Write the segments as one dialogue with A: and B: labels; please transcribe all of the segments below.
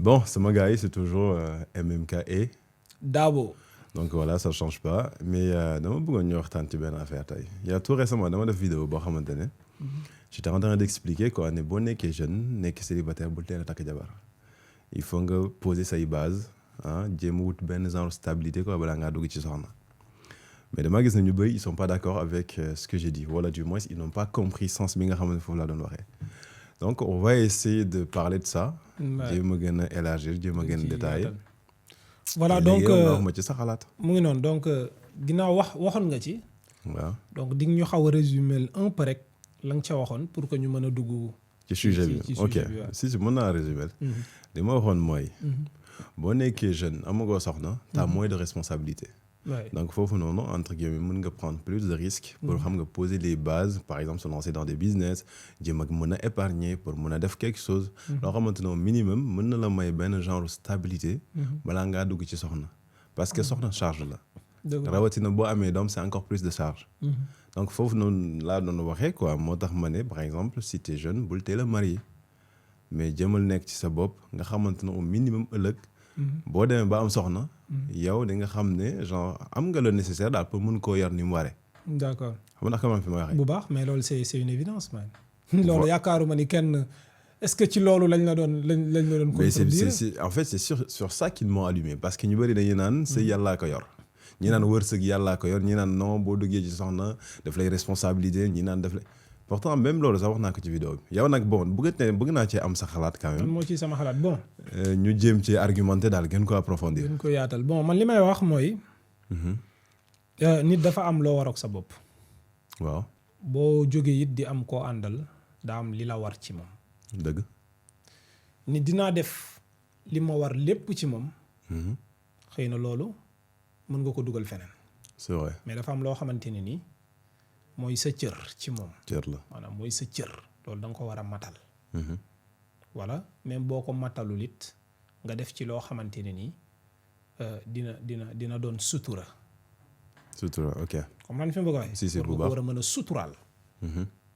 A: Bon, c'est mon gars, c'est toujours MMKE.
B: Dabo.
A: Donc voilà, ça ne change pas. Mais dama bëggoon ñu waxtaan ci benn affaire tey. Il y a tout récemment dama def vidéo boo xamante ne. J'étais en train d'expliquer quoi ne boo nekkee jeune nekk célibataire bul teel a takk jabar. Il faut nga poser say base ah jéem a wut benn genre stabilité quoi balaa ngaa dugg ci soxna. Mais dama gis ne ñu bëri ils sont pas d'accord avec ce que j'ai dit wala du moins ils n'ont pas compris sens bi nga xamante ne foofu laa doon waxee. Donc on va essayer de parler de ça. jéem a gën a élargir jéem a gën a détailler.
B: Voilà donc
A: ma ci sa xalaat.
B: mu ngi noonu donc ginnaaw waxoon nga ci.
A: waaw
B: donc di nga ñu xaw a résumer un peu rek la nga ca waxoon pour que ñu mën a dugg.
A: ci sujet bi ok si mën naa résumer. li ma waxoon mooy. boo nekkee jeune amagoo soxna. t'as moins de responsabilité.
B: Ouais.
A: Donc foofu noonu entre guillemets mën nga prendre plus de risques. pour xam nga poser les bases par exemple se lancer dans des business jéem a mën a épargner pour mën a def quelque chose. loo xamante ne minimum mën na la may benn genre stabilité. balaa ngaa dugg ci soxna. parce que soxna charge la. rawatina boo amee doom c'est encore plus de charge. donc foofu noonu laa doon waxee quoi moo tax ma ne par exemple si t'es jeune bul teel a marié mais jëmal nekk ci sa bopp nga xamante ne au minimum ëllëg. boo demee ba am soxna. yow di nga xam ne genre am nga le nécessaire daal pour mën koo yar ni mu waree.
B: d'accord
A: xam nga comment fi ma waxee.
B: bu baax mais loolu c'est une évidence man. loolu yaakaaruma ni kenn est-ce que ci loolu lañ la doon contredire.
A: mais en fait c'est sur ça qu'ils m'ont allumé parce que ñu bëri dañuy naan sëy yàllaa ko yor. ñi naan wërsëg yàllaa ko yor ñi naan non boo duggee ci soxna daf lay responsabilité ñi naan daf lay. pourtant même loolu sax wax naa ko ci vidéo bi yow nag bon bëgg naa cee am sa xalaat quand même.
B: man moo ci sama xalaat bon.
A: ñu jéem ci argumenté daal gën ko approfondir.
B: gën ko yaatal bon man li may wax mooy. nit dafa am loo war ak sa bopp.
A: waaw.
B: boo jógee it di am koo àndal daa am li la war ci moom.
A: dëgg.
B: nit dinaa def li ma war lépp ci moom. xëy na loolu mën nga ko dugal feneen.
A: c'est vrai
B: mais dafa am loo xamante ne nii. mooy sa cër ci moom.
A: cër la
B: maanaam mooy sa cër loolu da nga ko war a matal. voilà même boo ko matalul it nga def ci loo xamante ne nii dina doon sutura.
A: sutura ok.
B: comme man fi mu bëgg a waxee.
A: si bu baax
B: war nga ko war a mën a suturaal.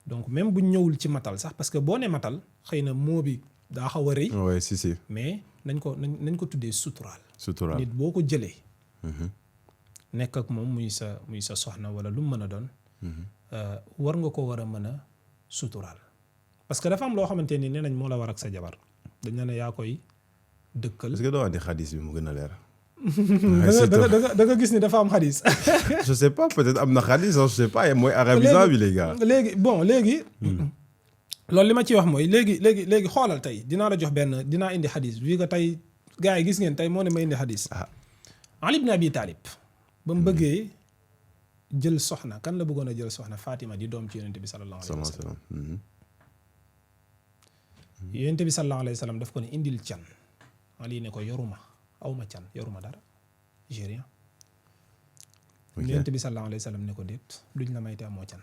B: donc même bu ñëwul ci matal sax parce que boo ne matal xëy na moo bi daa xaw a rëy.
A: oui si.
B: mais nañ ko tuddee suturaal.
A: suturaal
B: nit boo ko jëlee. nekk ak moom muy sa soxna wala lu mu mën a doon. war nga ko war a mën a suturaal parce que dafa am loo xamante ni nee nañ moo la war ak sa jabar dañ ne yaa koy dëkkal.
A: est-ce que doo andi xadis bi mu gën a leer.
B: da nga gis ni dafa am xadis.
A: je sais pas peut-être am na xadis je sais pas mooy arabisant bi les gars.
B: léegi loolu li ma ciy wax mooy léegi xoolal tey dinaa la jox dinaa indi xadis bii nga tey gars yi gis ngeen tey moo ne ma indi xadis. Ali ibn Abi Talib ba mu bëggee. jël soxna kan la bëggoon a jël soxna Fatima di doom ci yonent bi sallallahu alayhi wa sallam. yonent bi sallallahu alayhi wa sallam daf ko ne indil can Ali ne ko yoruma awma can yoruma dara j'ai rien. yonent bi sallallahu alayhi wa sallam ne ko déet duñ la may te amoo can.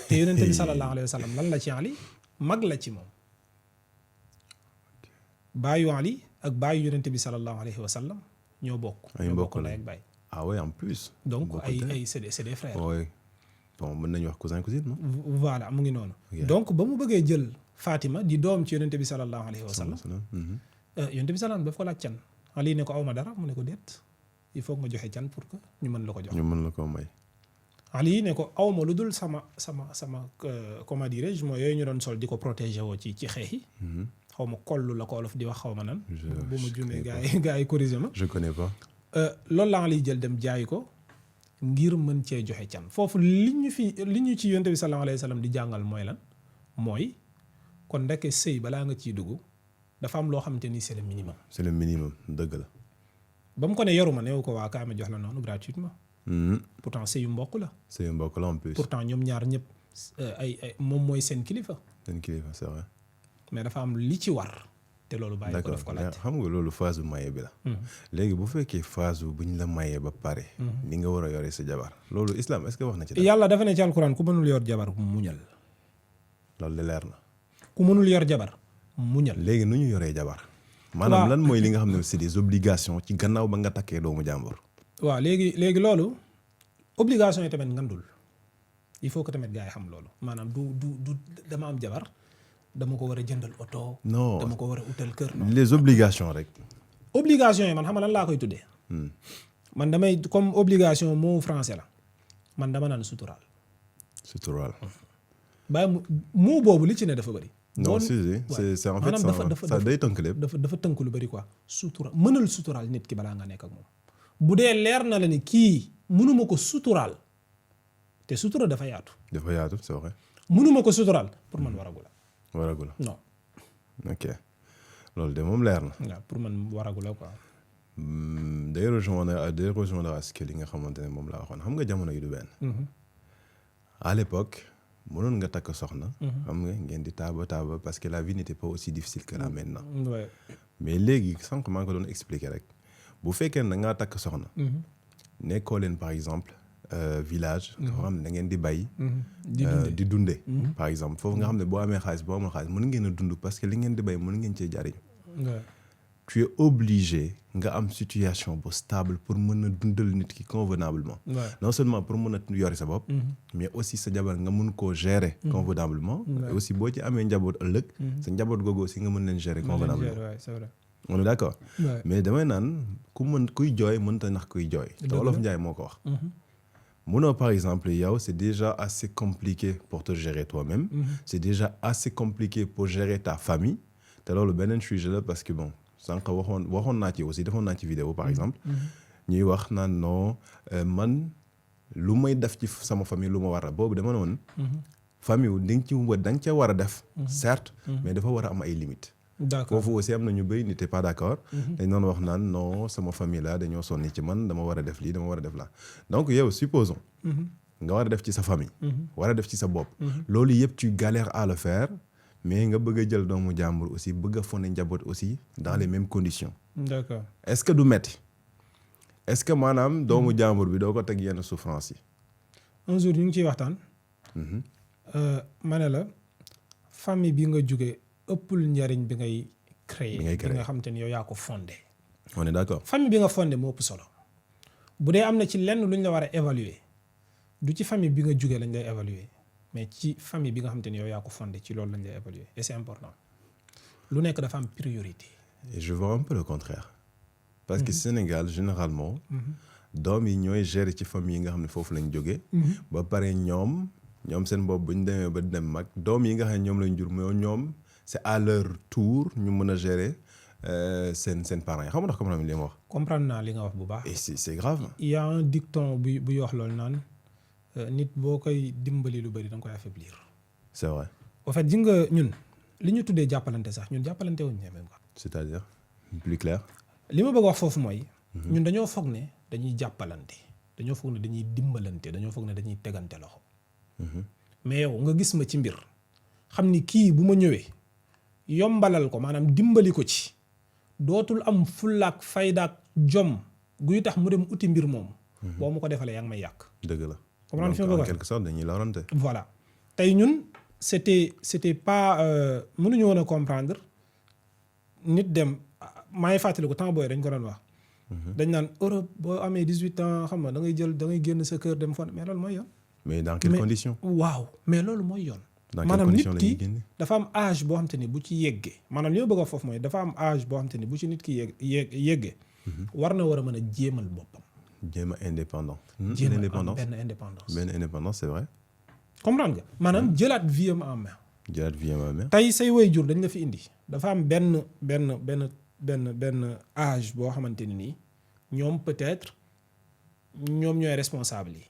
B: te yonent bi sallallahu alayhi wa sallam lan la ci Ali mag la ci moom. baayu Ali ak baayu yonent bi sallallahu alayhi wa sallam ñoo bokk.
A: ay
B: ñoo
A: mbokk
B: bokk ndey ak baay.
A: ah oui en plus.
B: donc c'est des frères.
A: oui bon mën nañu wax cousin cousine non.
B: voilà mu ngi noonu. donc ba mu bëggee jël Fatima di doom ci yonent bi sallallahu alayhi wa sallam. yonent bi sallallahu daf ko laaj can. Ali ne ko awma dara mu ne ko déet il faut nga joxe can pour que ñu mën la ko jox.
A: ñu mën la ko may.
B: Ali ne ko awma lu dul sama comment dirais-je mooy yooyu ñu doon sol di ko protéger woo ci xeex yi. xaw ma kollu la ko olof di wax xaw ma nan. bu ma juumee gars yi corrigé ma.
A: je connais pas.
B: loolu la Ali jël dem jaay ko ngir mën cee joxe can foofu li ñu ci yonent bi sallallahu alayhi wa sallam di jàngal mooy lan mooy kon ndeke sëy balaa nga ciy dugg dafa am loo xamante ni c'est le minimum.
A: c'est le minimum dëgg la.
B: ba mu ko ne yoruma neewu ko waa kaa ma jox la noonu gratuitement. pourtant sëyu mbokk la.
A: sëyu mbokk la en plus.
B: pourtant ñoom ñaar ñëpp moom mooy seen kilifa.
A: seen kilifa c'est vrai.
B: mais dafa am li ci war. te loolu bàyyi ko def ko laaj.
A: xam nga loolu phase bu maye bi la. léegi bu fekkee phase bu ñu la mayee ba pare. ni nga war a yore sa jabar. loolu islam est-ce que wax na ci dara.
B: yàlla dafa ne ci alquran ku mënul yor jabar muñal.
A: loolu leer na.
B: ku mënul yor jabar muñal.
A: léegi nu ñu yoree jabar. maanaam lan mooy li nga xam ne c'est des obligations ci gannaaw ba nga takkee doomu jàmbur.
B: waaw léegi loolu obligation yi tamit ngandul il faut que tamit gars yi xam loolu maanaam du dama am jabar dama ko war a jëndal oto.
A: non
B: dama ko war a utal kër. non
A: les obligations rek.
B: obligation yi man xam nga lan laa koy tuddee. man damay comme obligation mot français la man dama naan suturaal.
A: suturaal.
B: bàyyi mot boobu li ci ne dafa bëri.
A: non si c'est en fait ça day tënk lépp.
B: dafa tënk lu bëri quoi sutura mënal suturaal nit ki balaa nga nekk ak moom. bu dee leer na la ni kii mënuma ko suturaal te sutura dafa yaatu.
A: dafa yaatu c'est vrai.
B: mënuma ko suturaal pour man waragu la.
A: waragu la
B: non.
A: ok loolu de moom leer na.
B: waaw pour man waragu la quoi.
A: day rejoindre à ce que li nga xamante ne moom laa waxoon xam nga jamono yi du benn. à l'époque mënoon nga takk soxna. xam nga ngeen di taaba parce que la vie n'était pas aussi difficile que là maintenant.
B: Ouais.
A: mais léegi sànq maa ngi ko doon expliquer rek bu fekkee ne da ngaa takk soxna. nekkoo leen par exemple village. nga xam ne da ngeen di bay. di dunde par exemple foofu nga xam ne boo amee xaalis boo amul xaalis mën ngeen a dund parce que li ngeen di bay mën ngeen cee jariñ. tu es obligé nga am situation bu stable pour mën a dundal nit ki convenablement. non seulement pour mën a yori sa bopp. mais aussi sa jabar nga mën koo gérer. convenablement. et aussi boo ci amee njaboot ëllëg. sa njaboot googu aussi nga mën leen gérer convenablement.
B: c'est vrai.
A: on est d'accord. mais damay naan kuy jooy mënta nax kuy jooy. te Wolof Njaay moo ko wax. Munoo par exemple yow c'est déjà assez compliqué pour te gérer toi-même. C'est déjà assez compliqué pour gérer ta famille. te loolu beneen sujet la parce que bon sànq waxoon naa ci aussi defoon naa ci vidéo par exemple. ñuy wax naan non man lu may def ci sama famille lu ma war a boobu dama ne woon. famille wu da nga ca war a def. certes mais dafa war a am ay limites.
B: d'accord
A: foofu aussi am na ñu bëri n'étaient pas d'accord. dañ doon wax naan non sama famille la dañoo sonni ci man dama war a def lii dama war a def la donc yow supposons. nga war a def ci sa famille. war a def ci sa bopp. loolu yëpp tu galères à le faire mais nga bëgg a jël doomu jàmbur aussi bëgg a fone njaboot aussi dans les mêmes conditions.
B: d'accord
A: est-ce que du metti est-ce que maanaam doomu jàmbur bi doo ko teg yenn souffrance yi.
B: un jour ñu ngi ciy waxtaan. ma ne la famille bi nga jóge ëppul njariñ bi ngay créer bi nga xam te ni yow yaa ko fondé.
A: on est d'accord.
B: famille bi nga fondé moo ëpp solo bu dee am na ci lenn lu ñu la war a évaluer du ci famille bi nga jóge lañ lay évaluer mais ci famille bi nga xam te ni yow yaa ko fondé ci loolu lañ lay évaluer et c'est important lu nekk dafa am priorité.
A: et je vois un peu le contraire. parce que Sénégal généralement. doom yi ñooy gérer ci famille yi nga xam ne foofu lañ jóge ba pare ñoom seen bopp bu ñu demee ba dem mag doom yi nga xam ne ñoom lañ jur mooy ñoom. c'est à leur tour ñu mën a gérer seen parents yi xam nga ndax comprendre li ma wax.
B: comprendre naa li nga wax bu baax.
A: et c'est grave.
B: il y a un dicton buy wax loolu naan nit boo koy dimbali lu bari da nga koy affaiblir.
A: c'est vrai.
B: au fait ji nga ñun li ñu tuddee jàppalante sax ñun jàppalante wuñ ne même.
A: c'est-à-dire plus clair.
B: li ma bëgg wax foofu mooy. ñun dañoo foog ne dañuy jàppalante dañoo foog ne dañuy dimbalante dañoo foog ne dañuy tegante loxo. mais yow nga gis ma ci mbir xam ni kii bu ma ñëwee. yombalal ko maanaam dimbali ko ci dootul am fullaak faydaak jom guy tax mu dem uti mbir moom. boo ma ko defalee yaa ngi may yàq.
A: dëgg la.
B: comprendre fi ma
A: donc en quelque sorte dañuy lorante.
B: voilà tey ñun c'était pas mënuñu woon a comprendre nit dem maa ngi fàttali ko temps booy dañ ko doon wax. dañ naan Europe boo amee 18 ans xam nga da ngay génn sa kër dem fan mais loolu mooy yoon.
A: mais dans quelles conditions.
B: waaw mais loolu mooy yoon.
A: maanaam nit ki
B: dafa am âge boo xam te ni bu ci yeggee maanaam li ma bëgg a foofu mooy dafa am âge boo xam te ni bu ci nit ki yeggee war na war a mën a jéemal boppam.
A: jéem a indépendant.
B: jéem a am benn indépendance.
A: benn indépendance c'est vrai.
B: comprendre nga maanaam jëlaat vie am en main.
A: jëlaat vie am en main.
B: tey say waajur dañ la fi indi dafa am benn âge boo xamante ni nii ñoom peut-être ñoom ñooy responsable yi.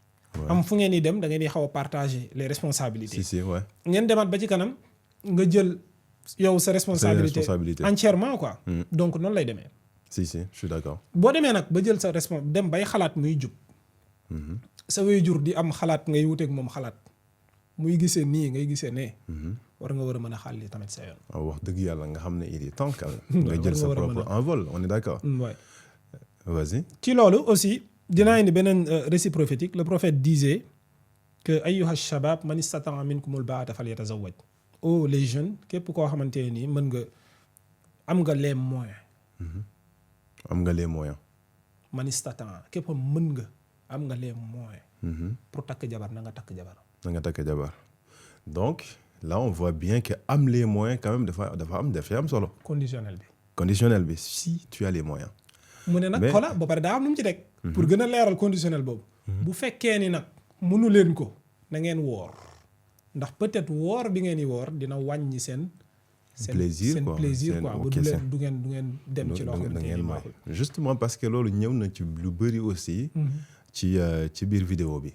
B: am fu ngeen di dem da ngeen di xaw a partager les responsabilités.
A: si ouais.
B: ngeen demaat ba ci kanam nga jël yow sa responsabilité entièrement quoi. donc noonu lay demee.
A: si je suis d'accord.
B: boo demee nag ba jël sa dem bay xalaat muy jub. sa waajur di am xalaat ngay wuteeg moom xalaat muy gisee nii ngay gisee nee. war nga war a mën a xàlli tamit sa yoon.
A: waaw wax dëgg yàlla nga xam ne il est temps quand même. nga jël sa propre envol on est d'accord.
B: ouais.
A: vas-y.
B: ci loolu aussi. dinaa indi beneen récit prophétique le prophète disait que ayyuha shabab man istata'a minkumul baata falyatazawwaj. oh les jeunes képp koo xamante ne nii mën nga am nga les moyens.
A: am nga les moyens.
B: man istata'a képp mën nga am nga les moyens. pour takk jabar na nga takk jabar.
A: na nga takk jabar donc là on voit bien que am les moyens quand même dafay am solo.
B: conditionnel bi
A: si tu as les moyens.
B: mu ne nag xoola ba pare daa am lu mu ci teg. pour gën a leeral conditionnel boobu. bu fekkee ni nag mënu leen ko na ngeen woor ndax peut-être woor bi ngeen di woor dina wàññi seen
A: plaisir quoi
B: ba du ngeen dem ci loo xamante ni baaxul.
A: justement parce que loolu ñëw na ci lu bëri aussi. ci biir vidéo bi.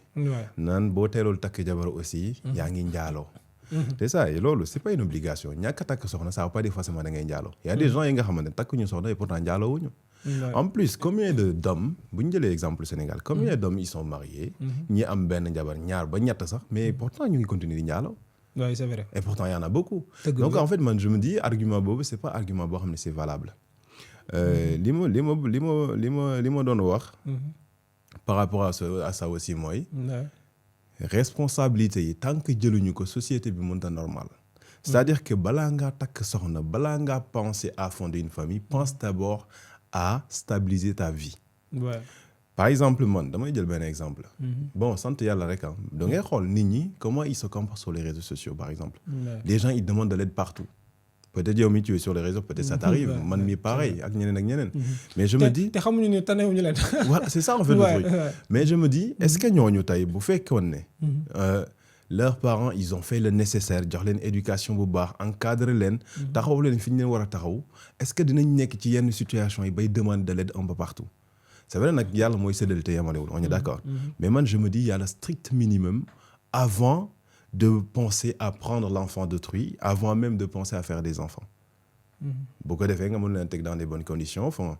A: naan boo teelul takk jabar aussi. yaa ngi njaaloo. te ça loolu c'est pas une obligation ñàkk a takk soxna ça veut pas dire forcément da ngay njaaloo. y a des gens yi nga xamante ne takkuñu soxna et pourtant njaaloo wuñu. En plus combien d'hommes bu ñu jëlee exemple Sénégal combien d'hommes ils sont mariés. ñi am benn jabar ñaar ba ñett sax mais pourtant ñu ngi continuer di njaaloo.
B: Oui, c'est vrai.
A: Et pourtant, il y en a beaucoup. Donc, en fait, man, je me dis, argument bobo, c'est pas argument bobo, mais c'est valable. Limo don wax par rapport à ça aussi, moi, responsabilité, tant que jëluñu ko société bi mënta normal. C'est-à-dire que bala nga tak soxna, bala nga penser à fonder une famille, pense d'abord à stabiliser ta vie.
B: Ouais.
A: Par exemple, man, damay jël benn exemple. Bon, sant yàlla rek ah. da ngay xool nit ñi comment ils se comportent sur les réseaux sociaux par exemple. Les gens ils demandent de l'aide partout. Peut-être yow mi tu es sur les réseaux, peut-être ça t'arrive. Man mi pareil ak ñeneen. Mais je me dis.
B: te xamuñu ne tanewuñu leen.
A: Voilà, c'est ça en fait le truc. Mais je me dis, est-ce que ñooñu tey bu fekkoon ne. Leurs parents ils ont fait le nécessaire jox leen éducation bu baax encadrer leen. taxaw leen fi ñu leen war a taxaw. Est-ce que dinañ nekk ci yenn situation yi bay demander de l'aide un peu partout. C'est vrai nag yàlla mooy séddale te yamalewul on est d'accord. Mais man je me dis il y a le strict minimum avant de penser à prendre l'enfant d'autrui, avant même de penser à faire des enfants. boo ko defee nga mën leen teg dans des bonnes conditions enfin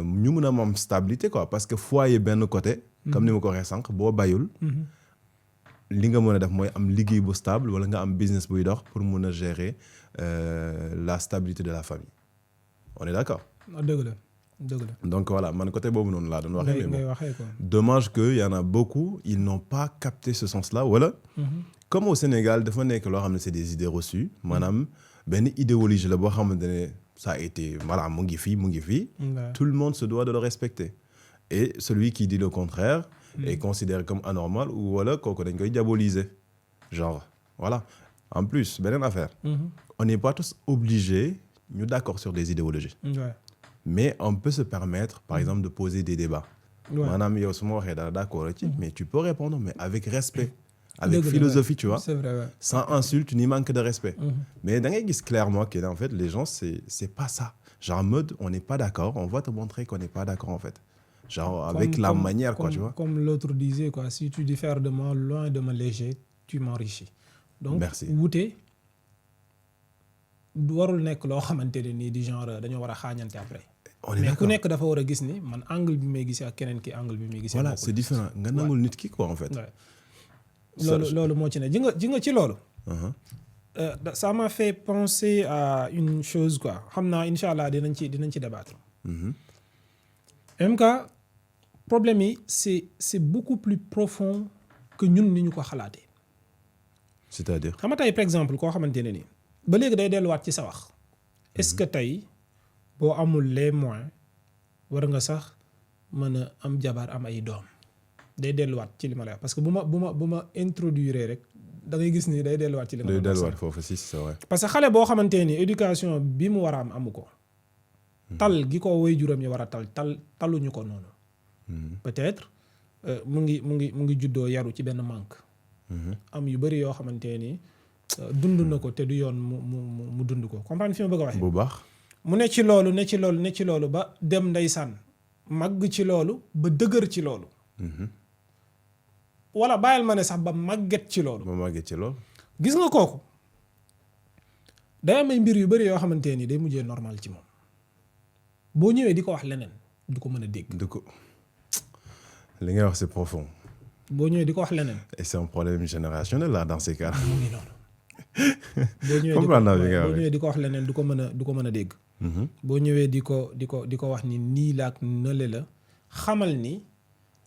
A: ñu mën a am stabilité quoi parce que foyer benn côté. comme ni ma ko waxee sànq boo bayul. li nga mën a def mooy am liggéey bu stable wala nga am business buy dox pour mën a gérer la stabilité de la famille on est d'accord.
B: dëgg la.
A: Donc voilà, man côté boobu noonu laa doon waxee. mais bon dommage que y en a beaucoup ils n'ont pas capté ce sens-là wala. comme au Sénégal dafa nekk loo xam ne c'est des idées reçues maanaam benn idéologie la boo xamante ne ça a été voilà mu ngi fii. Tout le monde se doit de le respecter. Et celui qui dit le contraire est considéré comme anormal ou wala kooku dañ koy diaboliser genre voilà. En plus beneen affaire. On n'est pas tous obligés ñu d'accord sur des idéologies. Mais on peut se permettre, par exemple, de poser des débats. Madame, yow su ma waxee dara d'accord ci mais tu peux répondre mais avec respect. Avec philosophie, tu vois.
B: C'est vrai, ouais.
A: Sans insulte ni manque de respect. Mais da ngay gis clairement que en fait les gens c'est pas ça. Genre en mode on n'est pas d'accord, on va te montrer qu'on n'est pas d'accord en fait. Genre avec la manière quoi, tu vois.
B: Comme l'autre disait quoi, si tu diffères de moi loin de me léger, tu m'enrichis. Donc
A: merci.
B: Wuute warul nekk loo xamante ne nii di genre dañoo war a xaañante après. Mais ku nekk dafa war a gis ni man angle bi may gisee ak keneen ki angle bi may gisee.
A: Voilà c'est différent nga nangul nit ki quoi en fait.
B: loolu moo ci ne ji nga ci loolu. Ça m'a fait penser à une chose quoi xam naa incha allah dinañ ci débattre. MK problème yi c'est beaucoup plus profond que ñun ni ñu ko xalaatee.
A: C'est-à-dire.
B: xam nga tey par exemple koo xamante ne nii ba léegi day delluwaat ci sa wax. Est-ce que tey boo amul les moyens war nga sax mën a am jabar am ay doom day delluwaat ci li ma lay wax parce que bu ma introduire rek da ngay gis ni day delluwaat ci li ma lay wax.
A: day delluwaat foofu si c'est vrai.
B: parce que xale boo xamante ni éducation bi mu war a am amu ko. tal gi ko waajuram yi war a taluñu ko noonu. peut-être mu ngi juddoo yaru ci benn manque. am yu bari yoo xamante ni dund na ko te du yoon mu dund ko comprendre fi ma bëgg a waxee.
A: bu baax.
B: mu ne ci loolu ba dem ndeysaan màgg ci loolu ba dëgër ci loolu. wala bàyyil ma ne sax ba màgget ci loolu. gis nga kooku day am ay mbir yu bari yoo xamante ni day mujjee normal ci moom boo ñëwee di ko wax leneen du ko mën a dégg.
A: li ngay wax c'est profond.
B: boo ñëwee di ko wax leneen.
A: et c'est un problème générationnel là dans ces cas.
B: mu ngi noonu. boo ñëwee di ko wax leneen du ko mën a dégg. boo ñëwee di ko wax ni nii la ak nële la xamal ni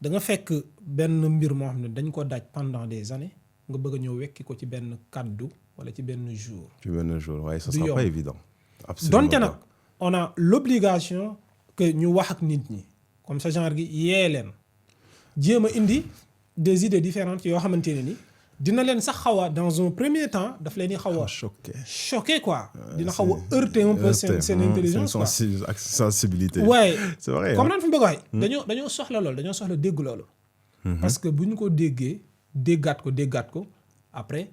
B: da nga fekk benn mbir moo xam ne dañ ko daaj pendant des années nga bëgg a ñëw wekki ko ci benn kaddu wala ci benn jour.
A: waaye ça sera pas évident. absolument
B: donte nag on a l'obligation que ñu wax ak nit ñi comme ça genre gi yee leen jéem a indi des idées différentes yoo xamante ne ni dina leen sax xaw a dans un premier temps daf leen di xaw a choqué quoi dina xaw a heurter un peu seen intelligence quoi
A: ak sensibilité.
B: waaye
A: c'est vrai
B: comme naan fi mu bëgg a waxee dañoo soxla loolu dañoo soxla dégg loolu parce que bu ñu ko déggee déggaat ko après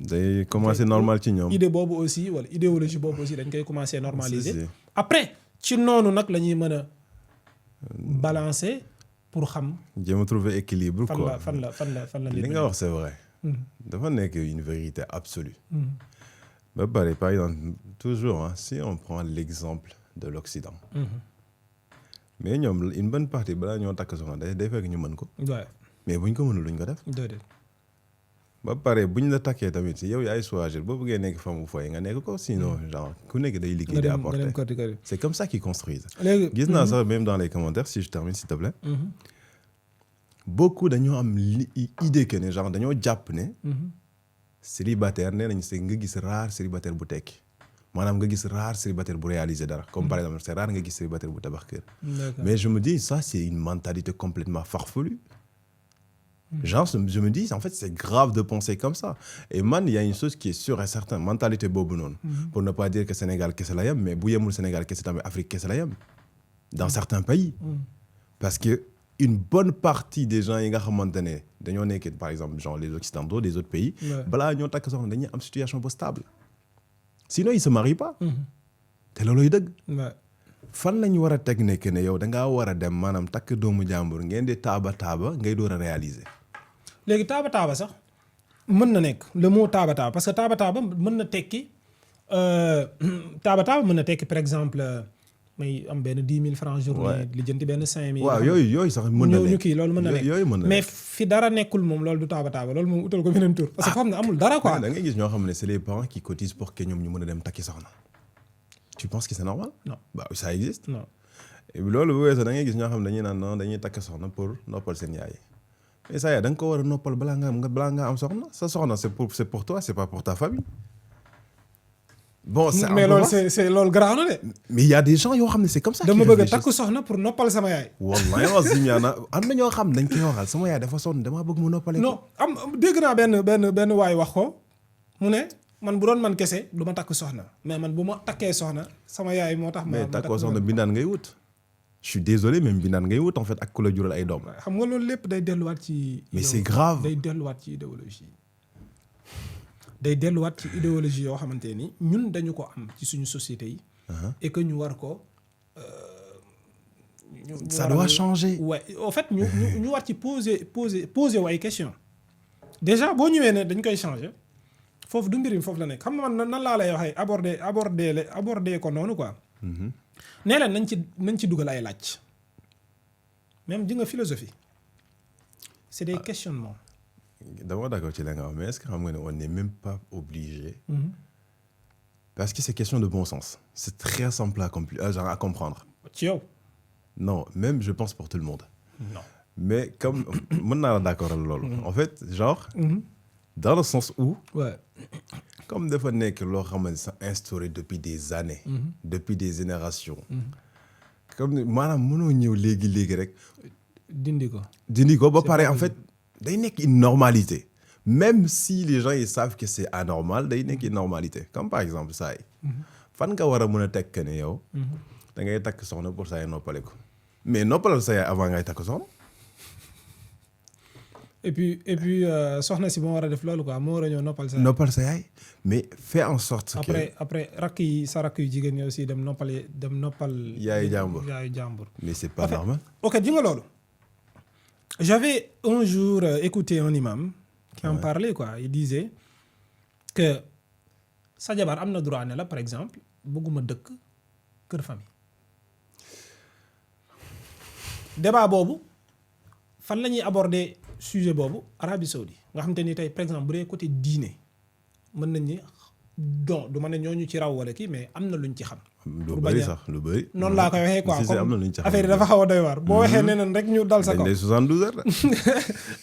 A: day commencer normal ci ñoom.
B: idée boobu aussi wala idéologie boobu aussi dañ koy commencer normaliser après ci noonu nag la ñuy mën a balancer pour xam.
A: jéem a trouver équilibre quoi
B: fan la
A: li nga wax c'est vrai. dafa nekk une vérité absolue. ba pare par exemple toujours si on prend l'exemple de l'Occident. mais ñoom une bonne partie balaa ñoo takk soxna day fekk ñu mën ko. mais buñ ko mënul luñ ko def. ba pare buñ la takkee tamit si yow yaay choisir boo bëggee nekk femme bu foyer nga nekk ko sinon genre ku nekk day liggéey di apporter. c'est comme ça qu'ils construisent. gis naa sax même dans les commentaires si je termine s'il te plaît. beaucoup dañoo am idée que ne genre dañoo jàpp ne. célibataire nee nañ c'est nga gis rare célibataire bu tekki maanaam nga gis rare célibataire bu réaliser dara comme par exemple c'est rare nga gis célibataire bu tabax kër. mais je me dis ça c'est une mentalité complètement farfelue. Genre, je me dis, en fait, c'est grave de penser comme ça. Et man, il y a une chose qui est sûre et certaine, mentalité bobu non. Pour ne pas dire que Sénégal, que c'est la yam, mais bouyemul Sénégal, que c'est Afrique, que c'est la yam. Dans certains pays. Parce que une bonne partie des gens, par exemple, genre les Occidentaux, des autres pays, bala ñoo tak soxna dañuy am situation stable. Sinon, ils se marient pas. Té loloy deug. Fan lañu war a teg ne que ne yow da ngaa war a dem maanaam takk doomu jàmbur ngeen di taaba ngay door a réaliser.
B: léegi taaba sax mën na nekk le mot taaba parce que taaba mën na tekki taaba mën na tekki par exemple may am benn 10 000 francs journée. li jënti benn 5 000.
A: waaw yooyu sax mën na nekk
B: ñu kii loolu mën na nekk
A: yooyu mën na
B: mais fi dara nekkul moom loolu du taaba loolu moom utal ko beneen tur. parce que xam ne amul dara quoi.
A: da ngay gis ñoo xam ne c'est les parents qui cotisent pour que ñoom ñu mën a dem takki soxna. Tu penses que c'est normal?
B: Non.
A: Bah, ça existe.
B: Non.
A: Et loolu bu weesoo da ngay gis ñoo xam ne dañuy naan non dañuy takk soxna pour noppal seen yaay. mais ça y est da nga ko war a noppal balaa nga am soxna sa soxna c'est pour toi c'est pas pour ta famille. bon c'est
B: mais loolu c'est loolu garaaw na de.
A: mais il y a des gens yoo xam ne c'est comme ça.
B: dama bëgg a takk soxna pour noppal sama yaay.
A: wallahi wazim yaana am na ñoo xam dañ koy waxal sama yaay dafa sonn damaa bëgg mu noppale ko.
B: non dégg naa benn waay wax ko mu ne. man bu doon man kese du ma takk soxna mais man bu ma takkee soxna sama yaay moo tax.
A: mais takkoo soxna bindaan ngay wut. je suis désolé même bindaan ngay wut en fait ak ku la jural ay doom.
B: xam nga loolu lépp day delluwaat ci.
A: mais c'est grave
B: day delluwaat ci idéologie. day delluwaat ci idéologie yoo xamante ni ñun dañu ko am ci suñu société yi. et que ñu war ko.
A: ça doit changer.
B: ouais en fait ñu war ci poser wu ay questions. déjà boo ñëwee ne dañ koy changer. foofu du mbir mi foofu la nekk xam nga man nan laa lay waxee aborder ko noonu quoi. nee leen nañ ci dugal ay laaj. même ji nga philosophie. c'est des questionnements.
A: dama d'accord ci la nga wax mais est-ce que xam nga ne on n'est même pas obligé. parce que c'est question de bon sens. c'est très simple à comprendre.
B: ci yow.
A: non même je pense pour tout le monde.
B: non
A: mais comme mën naa la d'accord loolu. en fait genre. dans le sens où.
B: ouais.
A: comme dafa nekk loo xamante ça instauré depuis des années. depuis des générations. comme maanaam mënoo ñëw léegi rek. dindi ko ba pare en fait day nekk une normalité. même si les gens ils savent que c'est anormal day nekk une normalité comme par exemple saa yi. fan nga war a mën a teg que ne yow. da ngay takk soxna pour saa yi noppale ko mais noppalal sa yaay avant ngay takk soxna.
B: et puis soxna si moo war a def loolu quoi moo war a ñëw
A: noppal sa yaay mais fais en sorte que
B: après rakk yu jigéen ñi aussi dem noppal
A: yaayu jàmbur mais c'est pas normal.
B: ok ji nga loolu j'avais un jour écouté un imam qui en parlait quoi il disait que sa jabar am na droit ne la par exemple bëgguma dëkk kër famille. débat boobu fan la ñuy aborder sujet boobu Arabie Saoudite nga xamante ni tey par exemple bu dee côté diine mën nañ ni du ma ne ñooñu ci raw wala kii mais am na luñ ci xam.
A: lu bëri sax lu bëri.
B: noonu laa koy waxee quoi
A: am na luñ ci xam
B: affaire yi dafa xaw a doy waar. boo waxee neneen rek ñu dal sa kaw.
A: dañ lay 72 heures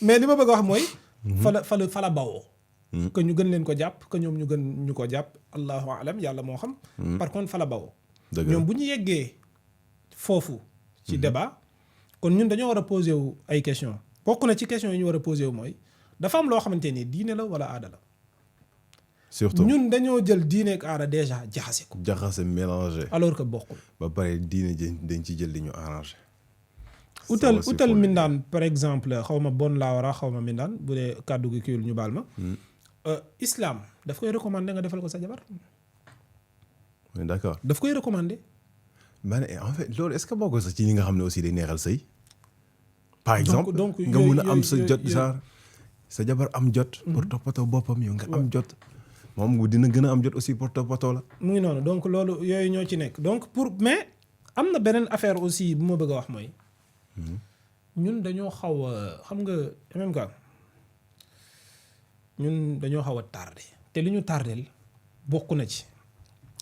B: mais li ma bëgg a wax mooy. fa la bawoo. que ñu gën leen ko jàpp que ñoom ñu gën ñu ko jàpp allahu alam yàlla moo xam. par contre fa la bawoo. ñoom bu ñu yeggee foofu. ci débat kon ñun dañoo war a poser wu ay questions. bokk na ci question yi ñu war a posé wu mooy dafa am loo xamante ni diine la wala aada la.
A: surtout
B: ñun dañoo jël diine ak aada déjà jaxase ko.
A: jaxase mélangé.
B: alors que bokkul.
A: ba pare diine dañ ci jël li ñu arrangé.
B: utal mindaan par exemple xaw ma bon laa war a xaw ma mindaan bu dee kàddu gi kiiwul ñu baal ma. islam daf koy recommander nga defal ko sa jabar.
A: d'accord
B: daf koy recommander.
A: ma ne en fait loolu est-ce que bokk sax ci ñi nga xam ne aussi day neexal sëy. par exemple
B: donc
A: nga mun a am sa jot genre sa jabar am jot. pour toppatoo boppam yow nga am jot. moom dina gën a am jot aussi pour toppatoo la.
B: mu ngi noonu donc loolu yooyu ñoo ci nekk donc mais am na beneen affaire aussi bu ma bëgg a wax mooy. ñun dañoo xaw a xam nga même quoi ñun dañoo xaw a tardé te li ñu tardel bokk na ci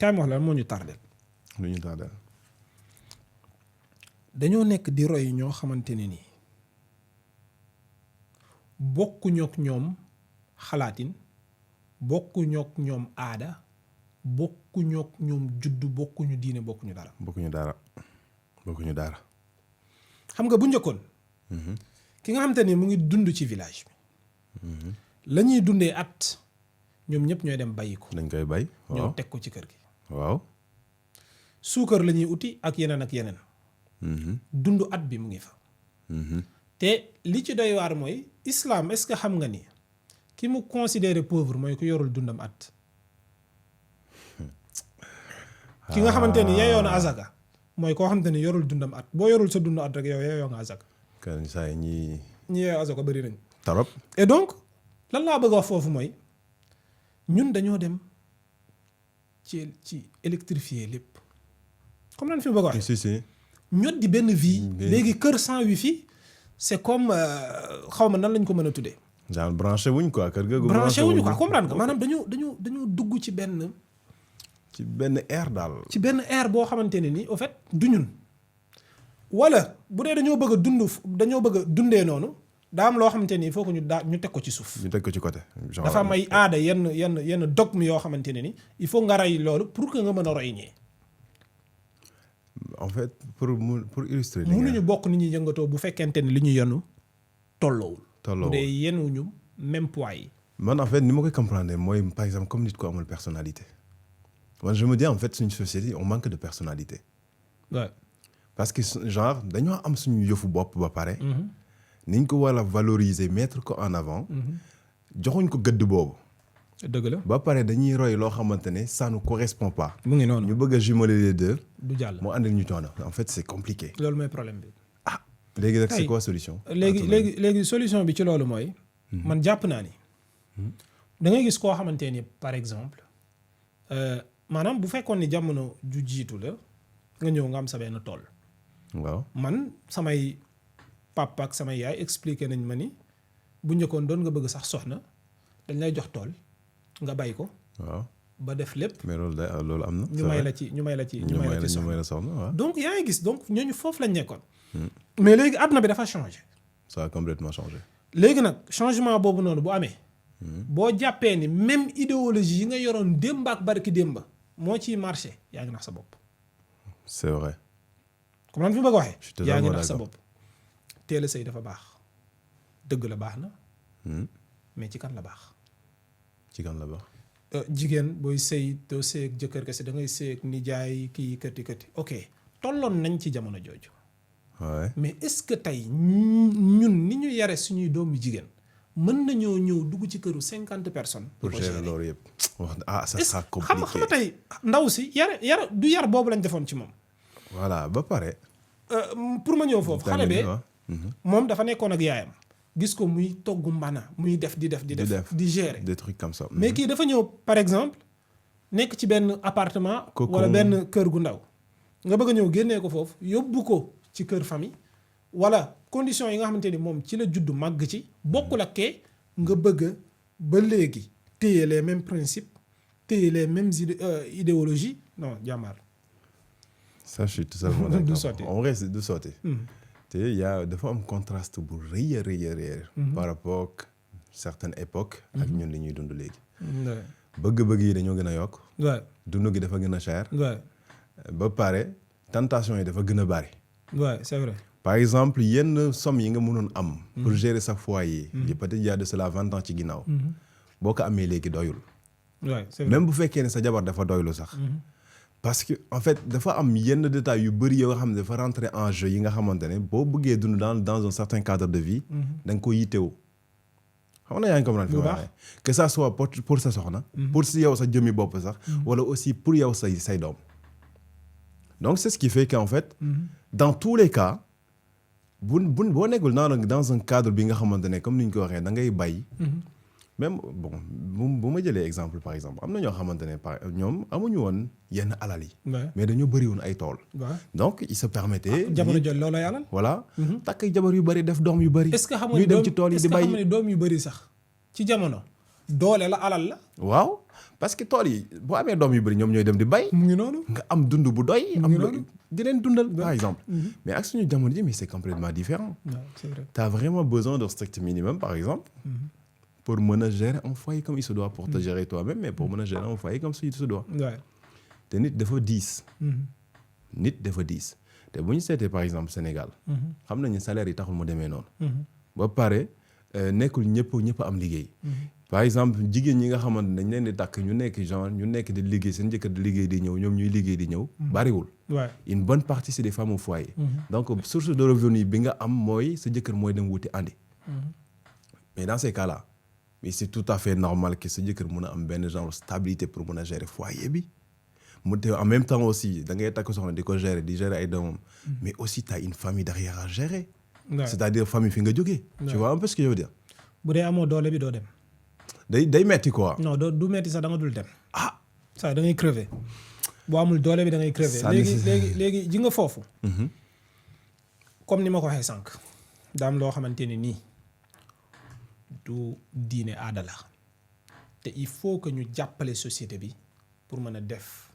B: kaay ma wax la moo ñu tardel.
A: lu ñu tardel.
B: dañoo nekk di roy ñoo xamante ne nii bokkuñoo ak ñoom xalaatin bokkuñoo ak ñoom aada bokkuñoo ak ñoom juddu bokkuñu diine bokkuñu dara.
A: bokkuñu dara.
B: xam nga bu njëkkoon. ki nga xamante ni mu ngi dund ci village bi. la ñuy dundee at ñoom ñëpp ñooy dem bàyyi ko.
A: dañ koy bay. waaw
B: ñoo teg ko ci kër gi.
A: waaw.
B: suukar la ñuy uti ak yeneen ak yeneen. dund at bi mu ngi fa. te li ci doy waar mooy islam est-ce que xam nga ni ki mu considéré pauvre mooy ku yorul dundam at. ki nga xamante ni yeyoo na azaka mooy koo xamante ni yorul dundam at boo yorul sa dund at rek yow yeyoo nga azaka.
A: kan saa yi ñi
B: yeyoo azaka bëri nañ.
A: tarop.
B: et donc lan laa bëgg a wax foofu mooy ñun dañoo dem ci électrifier lépp comme lan fi mu bëgg a waxee.
A: si.
B: ñot di benn vie. léegi kër sans wifi c'est comme xaw ma nan lañ ko mën a tuddee.
A: genre branché wuñ quoi kër ga.
B: branché wuñu quoi comprendre nga maanaam dañoo dugg ci benn
A: air daal.
B: ci benn air boo xamante ne ni au fait du ñun. wala bu dee dañoo bëgg a dundee noonu daa am loo xamante ni il faut que ñu teg ko ci suuf.
A: ñu teg ko ci côté. genre
B: dafa am ay aada yenn dogme yoo xamante ne ni il faut nga rey loolu pour que nga mën a roy ñee.
A: en fait pour illustrer.
B: mënuñu bokk ni ñuy yëngatoo bu fekkente ni li ñu yenu tolloowul. bu dee yenuñu même poids yi.
A: man en fait ni ma koy comprendre mooy par exemple comme nit ko amul personnalité. man je me dis en fait suñu société on manque de personnalité.
B: Ouais.
A: parce que genre dañoo am suñu yëfu bopp ba pare. niñ ko war a valoriser mettre ko en avant. joxuñ ko gëdd boobu.
B: dëgg la
A: ba pare dañuy roy loo xamante ne ça ne correspond pas.
B: mu ngi noonu
A: ñu bëgg a jumeler les deux.
B: du jàll
A: moo andil ñu coono en fait c'est compliqué.
B: loolu mooy problème bi.
A: léegi nag c'est quoi solution.
B: léegi solution bi ci loolu mooy. man jàpp naa ni. da ngay gis koo xamante ni par exemple maanaam bu fekkoon ni jamono ju jiitu la nga ñëw nga am sa benn tool.
A: waaw
B: man samay papa ak samay yaay expliqué nañ ma ni bu njëkkoon doon nga bëgg sax soxna dañ lay jox tool nga bay ko.
A: waaw
B: ba def lépp.
A: mais loolu am na.
B: ñu may la ci
A: soxna waaw.
B: donc yaa ngi gis donc ñooñu foofu lañ nekkoon. mais léegi àdduna bi dafa changé.
A: ça a complètement changé.
B: léegi nag changement boobu noonu bu amee. boo jàppee ni même idéologie yi nga yoroon démb ak barki démb moo ciy marché yaa ngi nax sa bopp.
A: c'est vrai.
B: comme lan fi bëgg a waxee. yaa ngi nax sa
A: d'accord.
B: bopp. teel a sëy dafa baax dëgg la baax na. mais ci kan la baax.
A: ci kan la baax.
B: jigéen booy sëy doo sëy ak jëkkër kese da ngay sëy ak nijaay kii kati ok tolloon nañ ci jamono jooju.
A: ouais.
B: mais est-ce que tey ñun ni ñu yare suñuy doomu jigéen mën nañoo ñëw dugg ci këru 50 personnes.
A: pour gérer loolu yëpp. wax ça sera
B: xam
A: compliqué.
B: nga tey ndaw si yar du yar boobu lañ defoon ci moom.
A: voilà ba pare.
B: pour ma ñëw foofu xale be
A: waaw.
B: moom dafa nekkoon ak yaayam gis ko muy togg mbana muy def di gérer.
A: des trucs comme ça.
B: mais kii dafa ñëw par exemple nekk ci benn appartement.
A: Cocon.
B: wala benn kër gu ndaw. nga bëgg a ñëw génnee ko foofu yóbbu ko ci kër famille wala conditions yi nga xamante ni moom ci la juddu màgg ci bokkul ak kee nga bëgg ba léegi téye les mêmes principes téye les mêmes idéologies non jàmbaar.
A: ça je suis totalement
B: du
A: d'accord.
B: sotti.
A: en vrai c'est du sotti. te dafa am contraste bu rëy a rëy par rapport ak certaines époques. ak ñun li ñuy dund léegi. bëgg-bëgg yi dañoo gën a yokk.
B: waaw
A: dund gi dafa gën a cher.
B: waaw
A: ba pare tentation yi dafa gën a bari.
B: waaw c'est vrai.
A: par exemple yenn somme yi nga mënoon am. pour gérer sa foyer. yi peut-être il y a de cela 20 ans ci ginnaaw. boo ko amee léegi doyul.
B: Ouais, c'est vrai.
A: même bu fekkee ne sa jabar dafa doylu sax. parce que en fait dafa am yenn détails yu bëri yoo xam ne dafa rentrer en jeu yi nga xamante ne boo bëggee dund dans un certain cadre de vie. da nga ko yittewoo. xam nga yaa ngi comprendre fi ma waxee que ça soit pour sa soxna. pour si yow sa jëmmi bopp sax. wala aussi pour yow say doom. donc c'est ce qui fait qu'en fait. dans tous les cas boo nekkul dans un cadre bi nga xamante ne comme ni ñu ko waxee da ngay bay. même bon bu ma jëlee exemple par exemple am na ñoo xamante ne ñoom amuñu woon yenn alal yi. mais dañoo bëri woon ay tool. donc il se permettait.
B: jamono jël looloo alal.
A: voilà takk jabar yu bëri def doom yu bëri.
B: est-ce que xam nga
A: ñuy dem ci tool yi di bay
B: est-ce que xam nga doom yu bëri sax ci jamono doole la alal la.
A: waaw parce que tool yi boo amee doom yu bëri ñoom ñooy dem di bay.
B: mu ngi noonu
A: nga am dund bu doy. am di leen dundal par exemple. mais ak suñu jamono ji mais c'est complètement différent.
B: c'est vrai.
A: t'as vraiment besoin d'un strict minimum par exemple. pour mën a gérer un foyer comme il se doit pour te gérer toi-même mais pour mën a gérer un foyer comme il se doit. te nit dafa diis. nit dafa diis te bu ñu seetee par exemple Sénégal. xam nañu salaire yi taxul mu demee noonu. ba pare nekkul ñëpp am liggéey. par exemple jigéen ñi nga xamante ne dañ leen di takk ñu nekk genre ñu nekk di liggéey seen jëkkër di liggéey di ñëw ñoom ñuy liggéey di ñëw. bariwul. une bonne partie c'est des femmes au foyer. donc source de revenu bi nga am mooy sa jëkkër mooy dem wuti andi. mais dans ces cas-là. mais c'est tout à fait normal que sa jëkkër mën a am benn genre stabilité pour mën a gérer foyer bi mu te en même temps aussi da ngay takk soxna di ko gérer di gérer ay doomam mais aussi t'as une famille derrière à gérer. c'est-à-dire famille fi nga jógee. tu vois un peu ce que je veux dire.
B: bu dee amoo doole bi doo dem.
A: day metti quoi.
B: non du metti sax da nga dul dem. ça da ngay crever boo amul doole bi da ngay crever. léegi ji nga foofu. comme ni ma ko waxee sànq. daam loo xamante ni nii. du diine aada la te il faut que ñu jàppale société bi pour mën a def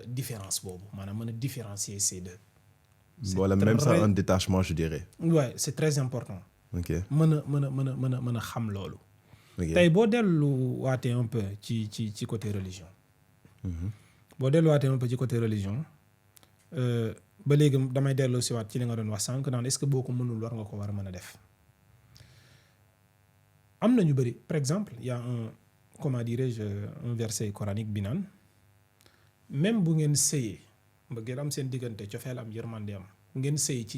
B: différence boobu maanaam mën a différencier ces deux.
A: wala même sans un détachement je dirais.
B: ouais c'est très important.
A: ok
B: mën a xam loolu. tey boo delluwaatee un peu ci côté religion. boo delluwaatee un peu ci côté religion ba léegi damay dellu si waat ci li nga doon wax sànq naan est-ce que boo ko mënul war nga ko war a mën a def. am na ñu bëri par exemple il y a comment dirais-je un verset coranique bi naan même bu ngeen sëyee mbëggeel am seen diggante cofeel am yërmande am ngeen sëy ci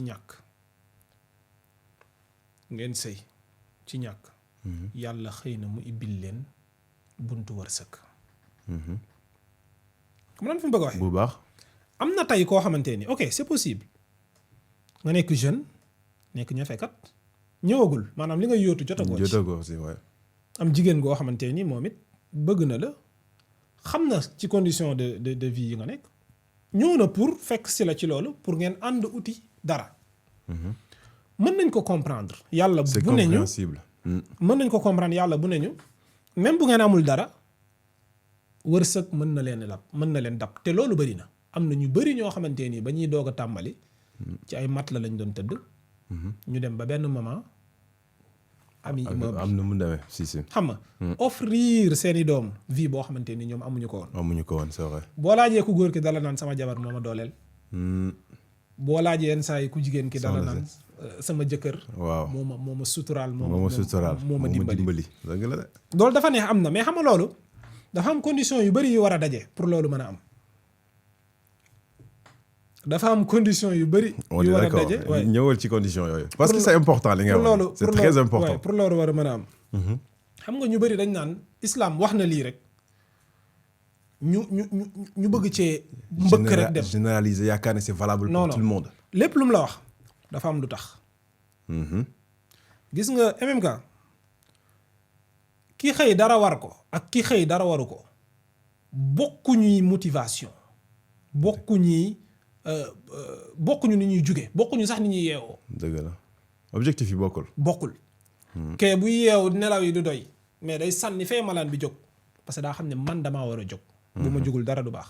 B: ñàkk yàlla xëy na mu ibbil leen buntu wërsëg. comme nan fi mu bëgg a waxee
A: bu baax.
B: am na tey koo xamante ni ok c'est possible nga nekk jeune nekk ñafekat ñëwagul maanaam li nga yóotu jotagoo
A: si waaye.
B: am jigéen goo xamante ni moom it bëgg na la xam na ci condition de vie yi nga nekk ñëw na pour fekk si la ci loolu pour ngeen ànd uti dara. mën nañ ko comprendre. yàlla bu ne ñu mën nañ ko comprendre yàlla bu ne ñu même bu ngeen amul dara wërsëg mën na leen dab te loolu bëri na am na ñu bëri ñoo xamante ni ba ñuy doog a tàmbali. ci ay mat la lañ doon tëdd. ñu dem ba benn moment. am
A: na mu demee si.
B: xam nga offrir seeni doom vie boo xamante ni ñoom amuñu ko woon.
A: c'est vrai.
B: boo laajee ku góor ki dala naan sama jabar moo ma dooleel. boo laajee yenn saa yi ku jigéen ki dala naan sama jëkkër.
A: waaw
B: moo ma suturaal.
A: moo ma dimbali. dëgg la de.
B: loolu dafa neex am na mais xam nga loolu dafa am condition yu bari yu war a daje pour loolu mën a am. dafa am condition yu bëri. yu war a daje
A: ñëwal ci condition yooyu. parce que c'est important li nga wax c'est très important.
B: pour loolu war a mën a am. xam nga ñu bëri dañ naan islam wax na lii rek ñu bëgg cee. mbëkk rek dem
A: généraliser yaakaar ne c'est valable pour tout le monde.
B: lépp lu mu la wax dafa am lu tax. gis nga MMK ki xëy dara war ko ak ki xëy dara waru ko bokkuñuy motivation bokkuñu ni ñuy jóge bokkuñu sax ni ñuy yeewoo.
A: dëgg la objectif yi bokkul.
B: kee bu yeewu nelaw yi du doy mais day sànni fee malaan bi jóg parce que daa xam ne man damaa war a jóg. bu ma jógul dara du baax.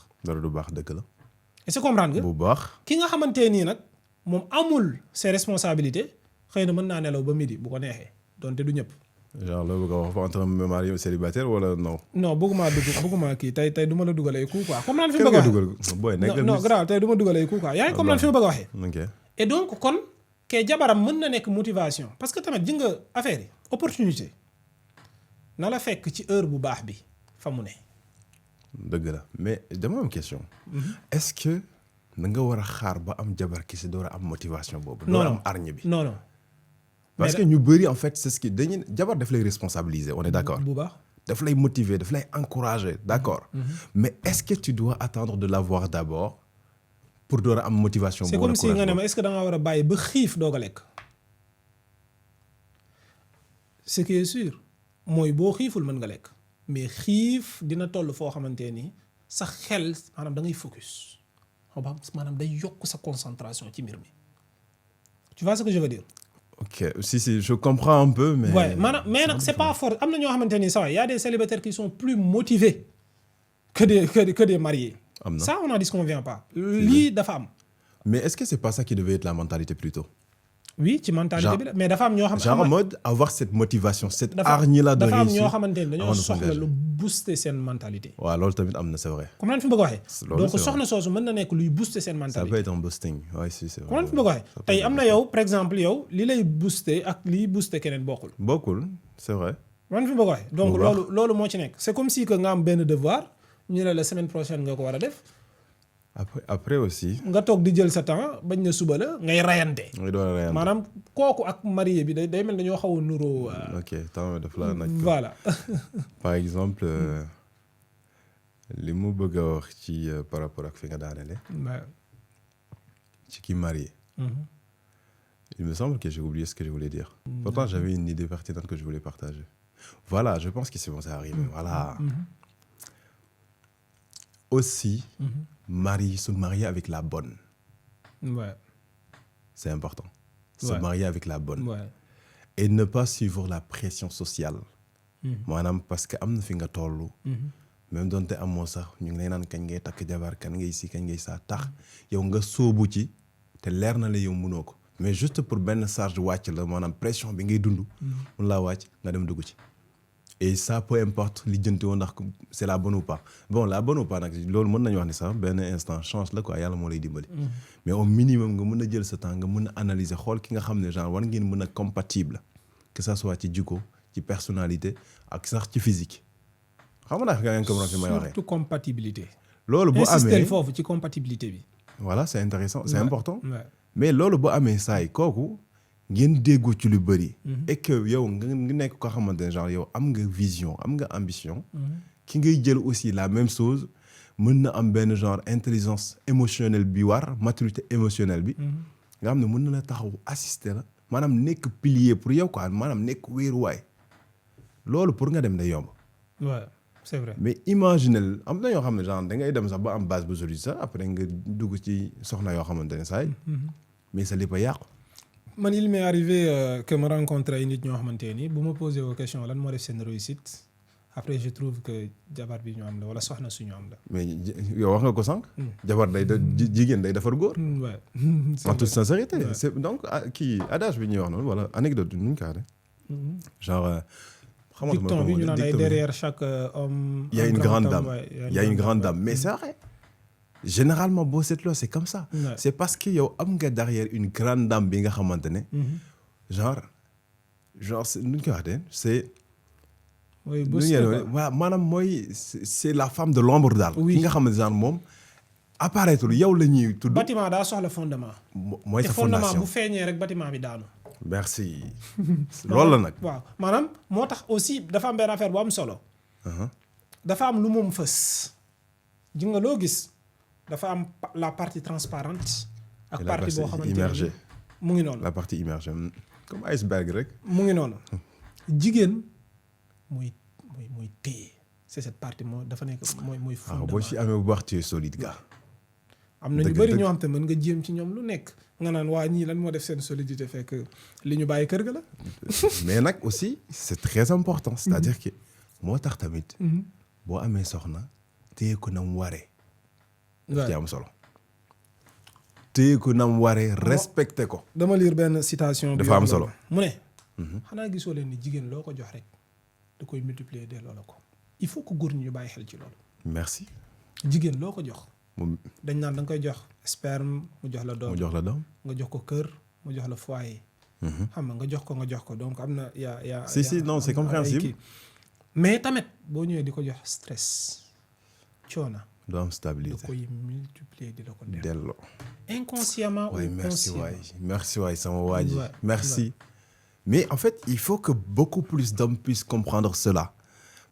A: dëgg la.
B: est-ce que comprendre nga.
A: bu baax.
B: ki nga xamante nii nag moom amul ses responsabilités xëy na mën naa nelaw ba midi bu ko neexee donte du ñëpp.
A: genre loolu nga wax entre marié célibataire wala non.
B: non bëgguma kii tey du ma la dugal ay coups quoi. comme naan fi ma bëgg a waxee
A: booy nekk
B: non grave tey du ma dugal ay coups quoi yaa ngi comme naan fi ma bëgg a waxee.
A: ok
B: et donc kon kee jabaram mën na nekk motivation parce que tamit ji nga affaire yi opportunité na la fekk ci heure bu baax bi fa mu ne.
A: dëgg la mais dama am question. est-ce que da nga war a xaar ba am jabar ki si door a am motivation boobu. door a am hargne bi.
B: non non.
A: parce que ñu bëri en fait c'est ce qui dañuy jabar daf lay responsabiliser on est d'accord.
B: bu baax
A: daf lay motiver daf lay encourager d'accord. mais est-ce que tu dois attendre de l'avoir d'abord pour door a am motivation.
B: c'est comme si nga ne ma est-ce que da nga war a bàyyi ba xiif doog a lekk. ce qui est sûr mooy boo xiiful mën nga lekk mais xiif dina toll foo xamante ni sa xel maanaam da ngay focus maanaam day yokk sa concentration ci mbir mi tu vois ce que je veux dire.
A: ok si je comprends un peu mais.
B: ouais maanaam mais nag c'est pas fort am na ñoo xamante ni ça y a des célibataires qui sont plus motivés que des mariés.
A: am na
B: ça on n'en disconvient pas. lii dafa am.
A: mais est-ce que c'est pas ça qui devait être la mentalité plutôt.
B: oui ci mentalité bi la mais dafa am ñoo xam.
A: genre en mode avoir cette motivation cette hargne là de réussir.
B: dafa am ñoo xamante ni dañoo soxla lu booster seen mentalité.
A: waaw loolu tamit am na c'est vrai.
B: comme nan fi bëgg a waxee. donc soxna soosu mën na nekk luy booster seen mentalité.
A: ça peut être un boosting oui si c'est vrai.
B: comme nan fi bëgg a waxee tey am na yow par exemple yow li lay booster ak liy booster keneen bokkul.
A: bokkul c'est vrai.
B: man fi bëgg a waxee donc loolu moo ci nekk c'est comme si que nga am benn devoir ñu ne la semaine prochaine nga ko war a def.
A: après aussi.
B: nga toog di jël sa temps bañ na suba la ngay rayante.
A: ngay doon rayante
B: maanaam kooku ak marié bi day mel dañoo xaw a nuroo.
A: ok temps daf la nag.
B: voilà.
A: par exemple li mu bëgg a wax ci par rapport ak fi nga daanele. ci ki marié. il me semble que j'ai oublié ce que je voulais dire. pourtant j'avais une idée pertinente que je voulais partager. voilà je pense que c'est bon ça arrive. voilà. aussi. se marier avec la bonne.
B: Ouais.
A: C'est important. Se marier avec la bonne.
B: Ouais.
A: Et ne pas suivre la pression sociale. maanaam parce que am na fi nga toll. même donte amoo sax ñu ngi lay naan kañ ngay takk jabar kañ ngay si kañ ngay saa tax yow nga sóobu ci te leer na la yow mënoo ko mais juste pour benn charge wàcc la maanaam pression bi ngay dund. mun laa wàcc nga dem dugg ci. et ça peu importe li jënti woon ndax c'est la bonne ou pas bon la bonne ou pas nag loolu mën nañu wax ni sax benn instant chance la quoi yàlla moo lay dimbali. mais au minimum nga mën a jël sa temps nga mën a analyser xool ki nga xam ne genre war ngeen mën a compatible que ça soit ci jikko ci personnalité ak sax ci physique xam nga nga ngeen comprendre fi may waxee.
B: surtout compatibilité.
A: loolu bu amee
B: insister foofu ci compatibilité bi.
A: voilà c'est intéressant c'est important.
B: Ouais.
A: mais loolu bu amee saa yi kooku. ngeen déggoo ci lu bëri. et que yow nga nekk ko xamante ne genre yow am nga vision am nga ambition. ki ngay jël aussi la même chose mën na am benn genre intelligence émotionnelle bi war maturité émotionnelle bi. nga xam ne mën na la taxaw assister la maanaam nekk pilier pour yow quoi maanaam nekk wéeruwaay loolu pour nga dem day yomb.
B: ouais c'est vrai.
A: mais imaginez am na yoo xam ne genre da ngay dem sax ba am base bu solide sax après nga dugg ci soxna yoo xamante ne saa yi mais sa lépp a yàqu.
B: man il m'est arrivé que ma rencontré ay nit ñoo xamante ni bu ma posé aux questions lan moo def seen réussite après je trouve que jabar bi ñu am la wala soxna suñu am la.
A: mais yow wax nga ko sànq. jabar day jigéen day defar góor.
B: ouais.
A: en toute sincérité.
B: Ouais.
A: c'est donc kii adage bi ñuy wax noonu wala anecdote bi nu ñu ko waxee. genre.
B: dicton bi ñu naan ay derrière chaque homme.
A: il y a une grande dame
B: ouais,
A: il y a une grande dame mais c'est vrai. généralement boo seetloo c'est comme ça.
B: Ouais.
A: c'est parce que yow am nga derrière une grande dame bi nga xamante ne. genre nu ñu koy waxee c'est.
B: oui
A: waaw maanaam mooy c'est la femme de l'ombre daal.
B: Oui.
A: ki nga xamante genre moom apparaître yow la ñuy tudd.
B: bâtiment daa soxla fondement.
A: mooy sa
B: te fondement
A: fondation
B: bu feeñee rek bâtiment bi daanu.
A: merci. loolu la nag.
B: waaw maanaam moo tax aussi dafa am benn affaire bu am solo. dafa am lu moom fës. ji nga loo gis dafa am la partie transparente ak partie boo xamante
A: immergée.
B: mu ngi noonu.
A: la partie immergée comme iceberg rek.
B: mu ngi noonu jigéen muy téye c'est cette partie moo dafa nekk mooy fondement.
A: boo ci amee bu baax tu es solide gars.
B: am na ñu bëri ñoo xam te mën nga jéem ci ñoom lu nekk nga naan waa ñii lan moo def seen solidité fekk li ñu bàyyi kër ga la.
A: mais nag aussi c'est très important c'est-à-dire que moo tax tamit. boo amee soxna téye ko na mu waree. daf ci am solo. téye ko na mu waree respecté ko.
B: dama lire benn citation.
A: dafa am solo
B: mu ne. xanaa gisoo leen ni jigéen loo ko jox rek da koy multiplier delloo la ko il faut que góor ñi ñu bàyyi xel ci loolu.
A: merci.
B: jigéen loo ko jox.
A: moom
B: dañ naan da nga koy jox sperme mu jox la doom.
A: mu jox la doom.
B: nga jox ko kër mu jox la foyer. xam nga jox ko donc am na yaa
A: si non c'est compréhensible.
B: mais tamit boo ñëwee di ko jox stress coono.
A: doo am stabilité
B: da koy multiplier di la ko
A: delloo.
B: inconsciemment ou consciemment.
A: merci waay sama waa ji merci. mais en fait il faut que beaucoup plus d'hommes puissent comprendre cela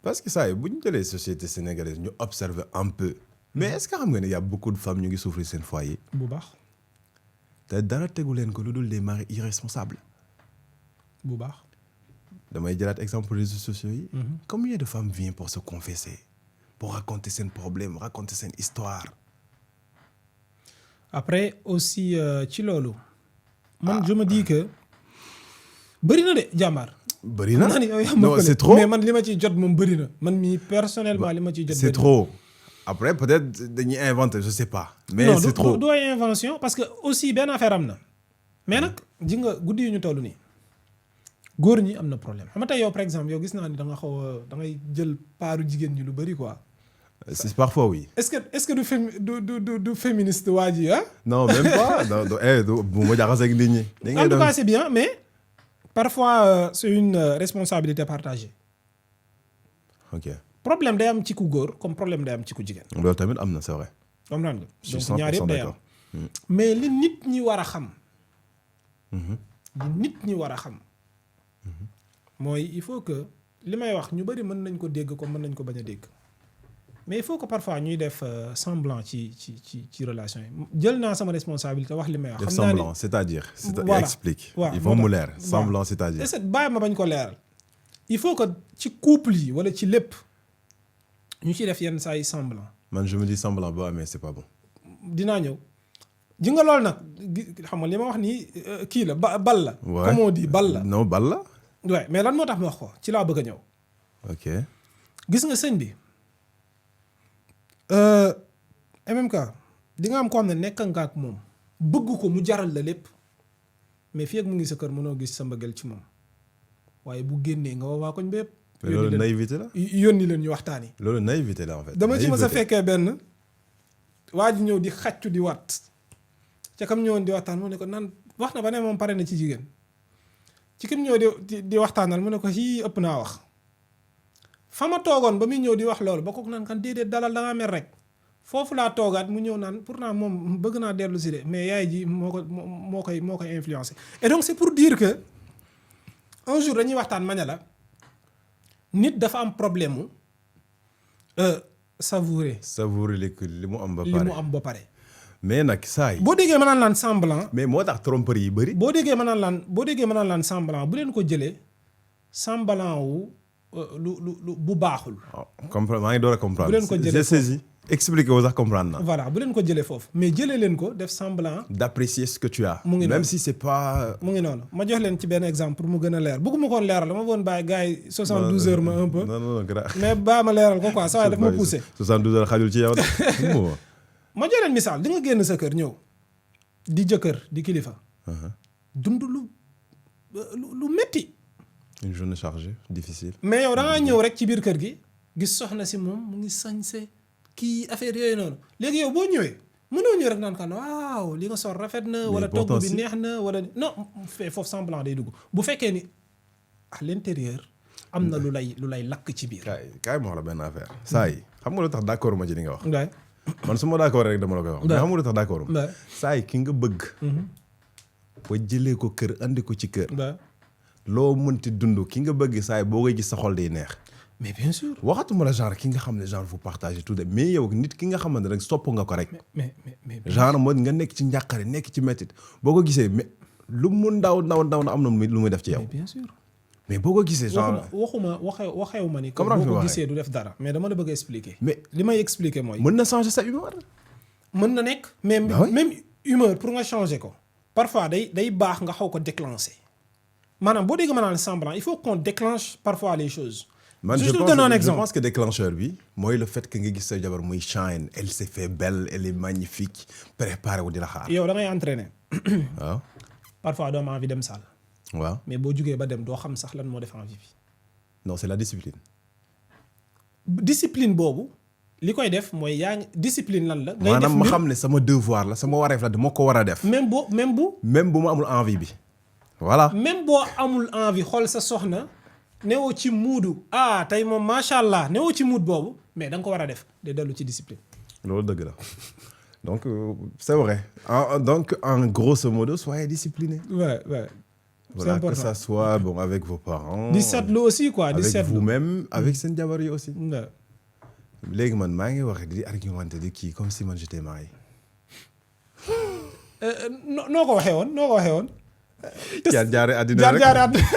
A: parce que ça bu ñu jëlee société sénégalaise ñu observer un peu mais est-ce que xam nga ne y a beaucoup de femmes ñu ngi souffrir seen foyer.
B: bu baax.
A: te dara tegu leen ko lu dul des maris irresponsables.
B: bu baax.
A: damay jëlaat exemple réseaux sociaux yi. Combien de femmes viennent pour se confesser pour raconter seen problème raconter seen histoire.
B: après aussi ci loolu. man je me dis que bëri na de jàmbaar.
A: bëri na
B: non
A: c'est trop
B: mais man li ma ciy jot moom bëri na man mii personnellement li ma ciy jot.
A: c'est trop après peut-être dañuy inventer je sais pas. mais non, c'est trop
B: non dooy invention parce que aussi benn affaire am na. mais nag ji nga guddi yu ñu toll nii góor ñi am na problème xam nga tey yow par exemple yow gis naa ni da nga xaw a da ngay jël paaru jigéen ñi lu bëri quoi.
A: c'est parfois oui.
B: est-ce que du féministe waa ji ah.
A: non même pas bu ma jaxase ak nit ñi.
B: en tout cas c'est bien mais parfois c'est une responsabilité partagée.
A: ok
B: problème day am ci ku góor comme problème day am ci ku jigéen.
A: loolu tamit am na c'est vrai.
B: comprendre nga.
A: je suis
B: donc ñaar yëpp day am. mais li nit ñi war a xam. li nit ñi war a xam. mooy il faut que li may wax ñu bari mën nañ ko dégg comme mën nañ ko bañ a dégg. mais il faut que parfois ñuy def semblant ci relation yi jël naa sama responsabilité wax li may wax.
A: def semblant c'est-à-dire. voilà explique. il faut mu leer semblant c'est-à-dire.
B: est-ce que bàyyi ma bañ ko leeral. il faut que ci couple yi wala ci lépp ñu ciy def yenn saa yi semblant.
A: man je me dis semblant boo amee c'est pas bon.
B: dinaa ñëw ji nga loolu nag xam nga li ma wax nii kii la bal la. comme on dit bal la.
A: non bal la.
B: waaw mais lan moo tax ma wax ko ci laa bëgg a ñëw.
A: ok
B: gis nga sëñ bi. MMK di nga am ko xam ne nekk nga ak moom bëgg ko mu jaral la lépp mais fii ak mu ngi sa kër mënoo gis sa mbëggeel ci moom waaye bu génnee nga waa koñ bépp.
A: loolu naïveté la.
B: yónni leen ñu waxtaani.
A: loolu naïveté la en fait.
B: dama ci ma sa fekkee benn waa ji ñëw di xàccu di wat ca kam ñëwoon di waxtaan mu ne ko nan wax na ba ne moom pare na ci jigéen ci kim ñëw di waxtaanal mu ne ko ci ëpp naa wax. fa ma toogoon ba muy ñëw di wax loolu ba kooku naan kan déedéet dalal da nga mer rek foofu laa toogaat mu ñëw naan pourtant moom bëgg naa dellu si de mais yaay ji moo koy influencer. et donc c'est pour dire que un jour dañuy waxtaan ma ne la nit dafa am problème mu savourer
A: li mu am ba pare. mais nag saa yi.
B: boo déggee ma naan laan semblant.
A: mais moo tax tromperie yi bëri.
B: boo déggee ma naan laan semblant bu leen ko jëlee semblant wu. lu bu baaxul.
A: comprendre maa ngi door a comprendre.
B: bu leen ko jëlee
A: j'ai saisi expliqué wu sax comprendre na.
B: voilà bu leen ko jëlee foofu mais jëlee leen ko def semblant.
A: d'apprécier ce que tu as.
B: mu ngi
A: même si c'est pas.
B: mu ngi noonu ma jox leen ci benn exemple pour mu gën a leer bëgguma koon leeral dama woon bàyyi gars yi 72 heures ma un peu.
A: non
B: mais baa ma leeral ko quoi ça va daf ma poussé.
A: 72 heures xajul ci yow de.
B: ma jox leen misaal di nga génn sa kër ñëw di jëkkër di kilifa. dund lu metti.
A: une journée chargée difficile.
B: mais yow da ngaa ñëw rek ci biir kër gi gis soxna si moom mu ngi sañse kii affaire yooyu noonu léegi yow boo ñëwee mënoo ñëw rek naan kan waaw li nga sol rafet na. wala togg bi neex na wala non foofu semblant day dugg bu fekkee ni à l'intérieur am na lu lay lakk ci biir.
A: kaay ma wax la benn affaire. saa yi xam nga lu tax d'accord ma ci li nga wax.
B: waay
A: man su ma d'accord rek dama la koy wax. mais xam nga lu tax d'accord ma. saa yi ki nga bëgg. ba jëlee ko kër andi ko ci kër. loo mënti dund ki nga bëgg saay boo koy gis sa xol day neex.
B: mais bien sûr.
A: waxatuma la genre ki nga xam ne genre vous partagez tout de mais yow nit ki nga xamante rek sopp nga ko rek.
B: mais
A: genre mooy nga nekk ci njàqare nekk ci mettit boo ko gisee mais lu mu ndaw na am na lu muy def ci yow.
B: mais bien sûr.
A: mais boo ko gisee genre
B: waxewu ma ni. comme boo ko gisee du def dara mais dama la bëgg a expliquer.
A: mais
B: li may expliquer mooy.
A: mën na changer sa humeur.
B: mën na nekk mais même humeur pour nga changer ko. parfois day baax nga xaw ko déclencher. maanaam boo déggee ma naan semblant il faut qu'on déclenche parfois les choses.
A: man je pense que déclencheur bi mooy le fait que nga gis sa jabar muy shine elle s'est fait belle elle est magnifique préparé wu di la xaar.
B: yow da ngay entraîner.
A: waaw.
B: parfois doo am envie dem salle.
A: waaw
B: mais boo jugee ba dem doo xam sax lan moo def envie bi.
A: non c'est la discipline.
B: discipline boobu li koy def mooy yaa ngi discipline lan la. ngay def
A: maanaam ma xam ne sama devoir la sama wareef la dama ko war a def.
B: même
A: bu ma amul envie bi. voilà
B: même boo amul envie xool sa soxna newoo ci muudu tey moom macha allah newoo ci muud boobu mais da nga ko war a def day dellu ci discipline.
A: loolu dëgg la donc c'est vrai donc en grosso modo soyez discipliné.
B: Ouais. C'est
A: voilà,
B: important.
A: que ça soit bon avec vos parents.
B: di seetlu aussi quoi di
A: avec
B: seetlu
A: vous-même avec seen jabar yi aussi.
B: Ouais.
A: léegi man maa ngi wax di argumenté di kii comme si man j'étais marié.
B: noo ko waxee woon.
A: jaar àddina rek
B: jaar àddina.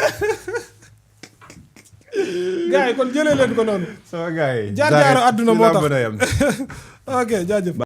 B: gars yi kon jëlee leen ko noonu.
A: sama gars yi
B: jaar àdduna moo tax
A: fii laa mën a yem.
B: ok jaajëf.